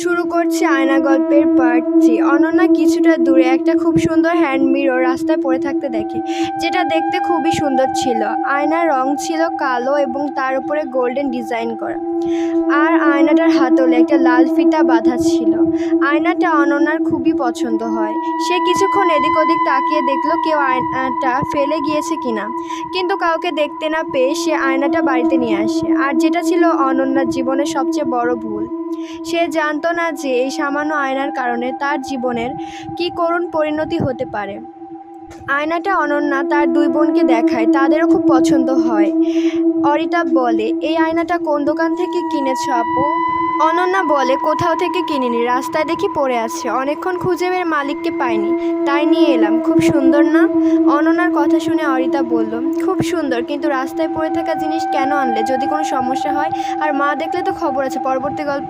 শুরু করছি আয়না গল্পের পার্ট 3। অনন্যা কিছুটা দূরে একটা খুব সুন্দর হ্যান্ড মিরর রাস্তায় পড়ে থাকতে দেখে, যেটা দেখতে খুবই সুন্দর ছিল। আয়নার রং ছিল কালো এবং তার উপরে গোল্ডেন ডিজাইন করা, আর আয়নাটার হাতলে একটা লাল ফিতা বাঁধা ছিল। আয়নাটা অনন্যার খুবই পছন্দ হয়। সে কিছুক্ষণ এদিক ওদিক তাকিয়ে দেখলো কেউ আয়নাটা ফেলে গিয়েছে কিনা, কিন্তু কাউকে দেখতে না পেয়ে সে আয়নাটা বাড়িতে নিয়ে আসে। আর যেটা ছিল অনন্যার জীবনের সবচেয়ে বড় ভুল। সে জানতো না যে এই সামান্য আয়নার কারণে তার জীবনের কী করুণ পরিণতি হতে পারে। আয়নাটা অনন্যা তার দুই বোনকে দেখায়, তাদেরও খুব পছন্দ হয়। অরিতা বলে, এই আয়নাটা কোন দোকান থেকে কিনেছ আপু? অনন্যা বলে, কোথাও থেকে কিনিনি, রাস্তায় দেখি পড়ে আছে, অনেকক্ষণ খুঁজে বের মালিককে পাইনি, তাই নিয়ে এলাম। খুব সুন্দর না? অনন্যার কথা শুনে অরিতা বলল, খুব সুন্দর, কিন্তু রাস্তায় পড়ে থাকা জিনিস কেন আনলে? যদি কোনো সমস্যা হয় আর মা দেখলে তো খবর আছে। পরবর্তী গল্প।